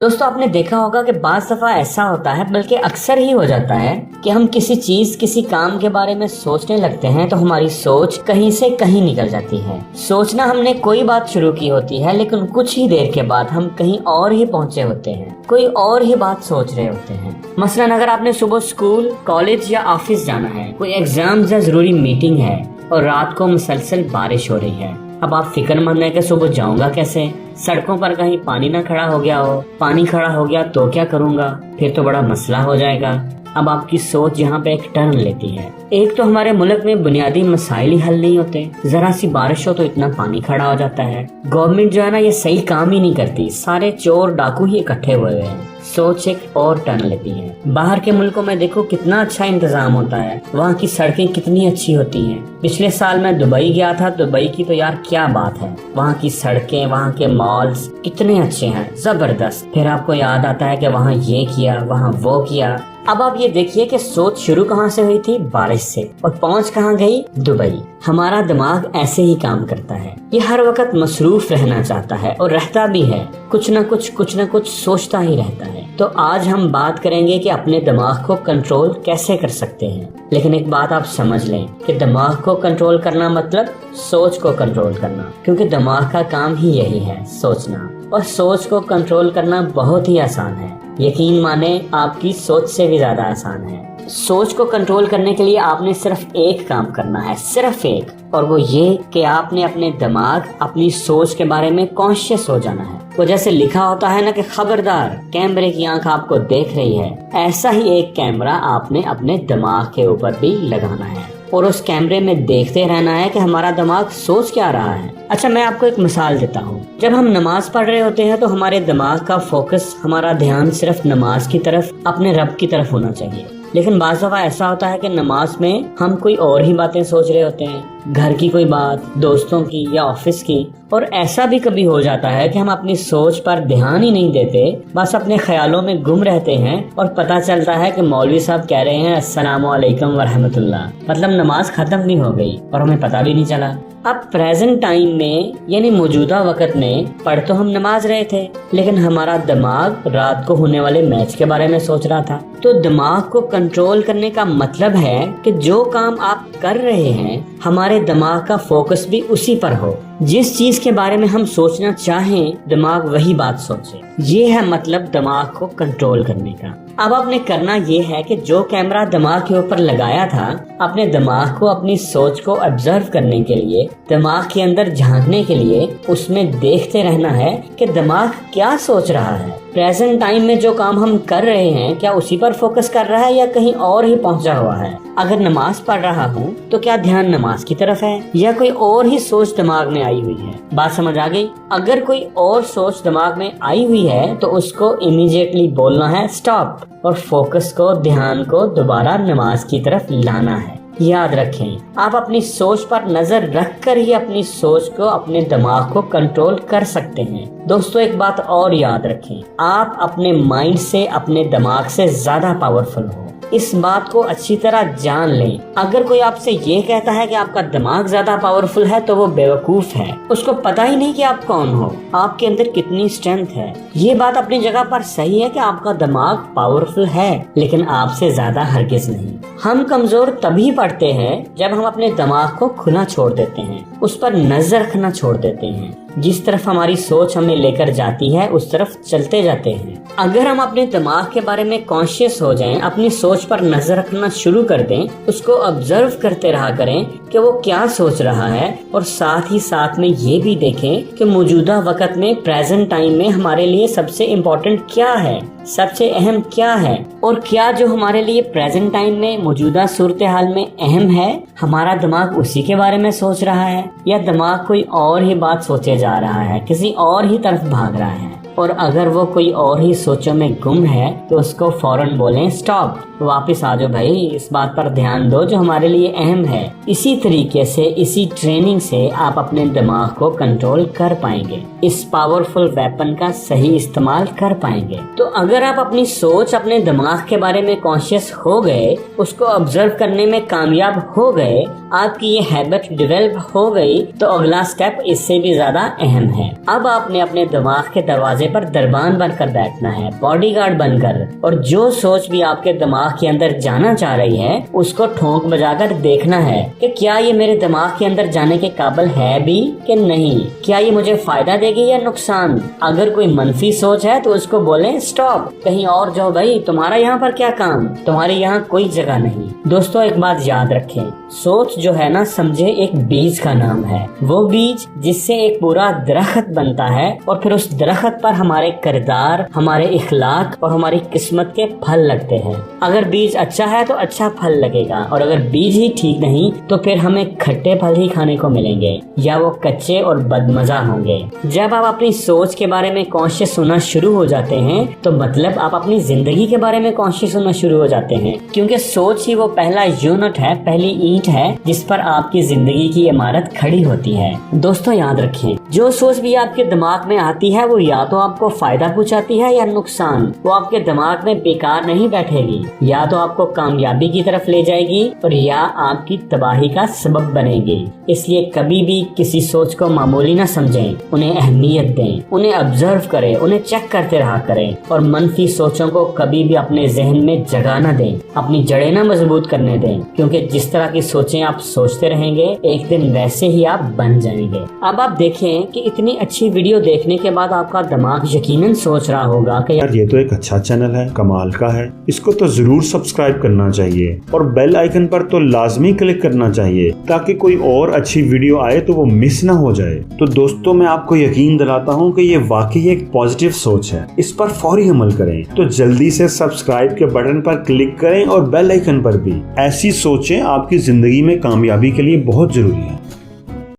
दोस्तों आपने देखा होगा कि बाज़ दफा ऐसा होता है, बल्कि अक्सर ही हो जाता है कि हम किसी चीज किसी काम के बारे में सोचने लगते हैं तो हमारी सोच कहीं से कहीं निकल जाती है। सोचना हमने कोई बात शुरू की होती है, लेकिन कुछ ही देर के बाद हम कहीं और ही पहुंचे होते हैं, कोई और ही बात सोच रहे होते हैं। मसलन अगर आपने सुबह स्कूल, कॉलेज या ऑफिस जाना है, कोई एग्जाम या जरूरी मीटिंग है और रात को मुसलसल बारिश हो रही है। अब आप फिक्रमंद है कि सुबह जाऊंगा कैसे, सड़कों पर कहीं पानी ना खड़ा हो गया हो, पानी खड़ा हो गया तो क्या करूंगा, फिर तो बड़ा मसला हो जाएगा। अब आपकी सोच यहाँ पे एक टर्न लेती है। एक तो हमारे मुल्क में बुनियादी मसाइल ही हल नहीं होते, जरा सी बारिश हो तो इतना पानी खड़ा हो जाता है। गवर्नमेंट जो है ना, ये सही काम ही नहीं करती, सारे चोर डाकू ही इकट्ठे हुए हैं। सोच एक और टर्न लेती है। बाहर के मुल्कों में देखो कितना अच्छा इंतजाम होता है, वहाँ की सड़कें कितनी अच्छी होती हैं। पिछले साल मैं दुबई गया था, दुबई की तो यार क्या बात है, वहाँ की सड़कें, वहाँ के मॉल्स कितने अच्छे हैं, जबरदस्त। फिर आपको याद आता है कि वहाँ ये किया, वहाँ वो किया। अब आप ये देखिए कि सोच शुरू कहाँ से हुई थी, बारिश से, और पहुँच कहाँ गई, दुबई। हमारा दिमाग ऐसे ही काम करता है, ये हर वक्त मसरूफ रहना चाहता है और रहता भी है, कुछ न कुछ सोचता ही रहता है। तो आज हम बात करेंगे कि अपने दिमाग को कंट्रोल कैसे कर सकते हैं। लेकिन एक बात आप समझ लें कि दिमाग को कंट्रोल करना मतलब सोच को कंट्रोल करना, क्योंकि दिमाग का काम ही यही है, सोचना। और सोच को कंट्रोल करना बहुत ही आसान है, यकीन माने आपकी सोच से भी ज्यादा आसान है। सोच को कंट्रोल करने के लिए आपने सिर्फ एक काम करना है, सिर्फ एक, और वो ये कि आपने अपने दिमाग, अपनी सोच के बारे में कॉन्शियस हो जाना है। वो जैसे लिखा होता है ना कि खबरदार, कैमरे की आंख आपको देख रही है, ऐसा ही एक कैमरा आपने अपने दिमाग के ऊपर भी लगाना है और उस कैमरे में देखते रहना है कि हमारा दिमाग सोच क्या रहा है। अच्छा, मैं आपको एक मिसाल देता हूँ। जब हम नमाज पढ़ रहे होते हैं तो हमारे दिमाग का फोकस, हमारा ध्यान सिर्फ नमाज की तरफ, अपने रब की तरफ होना चाहिए। लेकिन बाज़ दफा ऐसा होता है कि नमाज में हम कोई और ही बातें सोच रहे होते हैं, घर की कोई बात, दोस्तों की या ऑफिस की। और ऐसा भी कभी हो जाता है कि हम अपनी सोच पर ध्यान ही नहीं देते, बस अपने ख्यालों में गुम रहते हैं और पता चलता है कि मौलवी साहब कह रहे हैं अस्सलामु अलैकुम वरहमतुल्लाह, मतलब नमाज खत्म नहीं हो गई और हमें पता भी नहीं चला। अब प्रेजेंट टाइम में, यानी मौजूदा वक्त में, पढ़ तो हम नमाज रहे थे, लेकिन हमारा दिमाग रात को होने वाले मैच के बारे में सोच रहा था। तो दिमाग को कंट्रोल करने का मतलब है कि जो काम आप कर रहे हैं, हमारे दिमाग का फोकस भी उसी पर हो। जिस चीज के बारे में हम सोचना चाहें, दिमाग वही बात सोचे। ये है मतलब दिमाग को कंट्रोल करने का। अब आपने करना ये है कि जो कैमरा दिमाग के ऊपर लगाया था, अपने दिमाग को अपनी सोच को ऑब्जर्व करने के लिए, दिमाग के अंदर झांकने के लिए, उसमें देखते रहना है कि दिमाग क्या सोच रहा है। प्रेजेंट टाइम में जो काम हम कर रहे हैं, क्या उसी पर फोकस कर रहा है या कहीं और ही पहुंचा हुआ है। अगर नमाज पढ़ रहा हूँ तो क्या ध्यान नमाज की तरफ है या कोई और ही सोच दिमाग में आई हुई है। बात समझ आ गई? अगर कोई और सोच दिमाग में आई हुई है तो उसको इमीडिएटली बोलना है स्टॉप, और फोकस को, ध्यान को दोबारा नमाज की तरफ लाना है। याद रखें, आप अपनी सोच पर नजर रखकर ही अपनी सोच को, अपने दिमाग को कंट्रोल कर सकते हैं। दोस्तों एक बात और याद रखें, आप अपने माइंड से, अपने दिमाग से ज्यादा पावरफुल हो। इस बात को अच्छी तरह जान लें। अगर कोई आपसे ये कहता है कि आपका दिमाग ज्यादा पावरफुल है तो वो बेवकूफ है, उसको पता ही नहीं कि आप कौन हो, आपके अंदर कितनी स्ट्रेंथ है। ये बात अपनी जगह पर सही है कि आपका दिमाग पावरफुल है, लेकिन आपसे ज्यादा हरगिज नहीं। हम कमजोर तभी पड़ते हैं जब हम अपने दिमाग को खुला छोड़ देते हैं, उस पर नजर रखना छोड़ देते हैं। जिस तरफ हमारी सोच हमें लेकर जाती है उस तरफ चलते जाते हैं। अगर हम अपने दिमाग के बारे में कॉन्शियस हो जाएं, अपनी सोच पर नजर रखना शुरू कर दें, उसको ऑब्जर्व करते रहा करें कि वो क्या सोच रहा है, और साथ ही साथ में ये भी देखें कि मौजूदा वक्त में, प्रेजेंट टाइम में हमारे लिए सबसे इम्पोर्टेंट क्या है, सबसे अहम क्या है, और क्या जो हमारे लिए प्रेजेंट टाइम में, मौजूदा सूरत हाल में अहम है, हमारा दिमाग उसी के बारे में सोच रहा है या दिमाग कोई और ही बात सोचे जा रहा है, किसी और ही तरफ भाग रहा है। और अगर वो कोई और ही सोचों में गुम है तो उसको फौरन बोलें स्टॉप, वापस आ जाओ भाई, इस बात पर ध्यान दो जो हमारे लिए अहम है। इसी तरीके से, इसी ट्रेनिंग से आप अपने दिमाग को कंट्रोल कर पाएंगे, इस पावरफुल वेपन का सही इस्तेमाल कर पाएंगे। तो अगर आप अपनी सोच, अपने दिमाग के बारे में कॉन्शियस हो गए, उसको ऑब्जर्व करने में कामयाब हो गए, आपकी ये हैबिट डेवलप हो गई तो अगला स्टेप इससे भी ज्यादा अहम है। अब आपने अपने दिमाग के दरवाजे पर दरबान बनकर बैठना है, बॉडीगार्ड बनकर, और जो सोच भी आपके दिमाग के अंदर जाना चाह रही है उसको ठोंक बजाकर देखना है कि क्या ये मेरे दिमाग के अंदर जाने के काबिल है भी कि नहीं, क्या ये मुझे फायदा देगी या नुकसान। अगर कोई मनफी सोच है तो उसको बोलें स्टॉप, कहीं और जाओ भाई, तुम्हारा यहाँ पर क्या काम, तुम्हारे यहाँ कोई जगह नहीं। दोस्तों एक बात याद रखें, सोच जो है ना समझे एक बीज का नाम है, वो बीज जिससे एक पूरा दरख्त बनता है और फिर उस दरख्त पर हमारे किरदार, हमारे इखलाक और हमारी किस्मत के फल लगते हैं। अगर बीज अच्छा है तो अच्छा फल लगेगा, और अगर बीज ही ठीक नहीं तो फिर हमें खट्टे फल ही खाने को मिलेंगे या वो कच्चे और बदमजा होंगे। जब आप अपनी सोच के बारे में कॉन्शियस होना शुरू हो जाते हैं तो मतलब आप अपनी जिंदगी के बारे में कॉन्शियस होना शुरू हो जाते हैं, क्योंकि सोच ही वो पहला यूनिट है, पहली ईंट है जिस पर आपकी जिंदगी की इमारत खड़ी होती है। दोस्तों याद रखें, जो सोच भी आपके दिमाग में आती है वो या तो आपको फायदा पहुंचाती है या नुकसान। वो आपके दिमाग में बेकार नहीं बैठेगी, या तो आपको कामयाबी की तरफ ले जाएगी और या आपकी तबाही का सबब बनेगी। इसलिए कभी भी किसी सोच को मामूली न समझें, उन्हें अहमियत दें, उन्हें ऑब्जर्व करें, उन्हें चेक करते रहा करें, और मनफी सोचों को कभी भी अपने जहन में जगह न दें, अपनी जड़ें न मजबूत करने दें, क्योंकि जिस तरह की सोचें आप सोचते रहेंगे एक दिन वैसे ही आप बन जाएंगे। अब आप देखें कि इतनी अच्छी वीडियो देखने के बाद आपका दिमाग यकीनन सोच रहा होगा कि यार ये तो एक अच्छा चैनल है, कमाल का है, इसको तो जरूर सब्सक्राइब करना चाहिए और बेल आइकन पर तो लाजमी क्लिक करना चाहिए ताकि कोई और अच्छी वीडियो आए तो वो मिस ना हो जाए। तो दोस्तों मैं आपको यकीन दिलाता हूँ कि ये वाकई एक पॉजिटिव सोच है, इस पर फौरी अमल करें। तो जल्दी से सब्सक्राइब के बटन पर क्लिक करें और बेल आइकन पर भी। ऐसी सोचें आपकी जिंदगी में कामयाबी के लिए बहुत जरूरी है।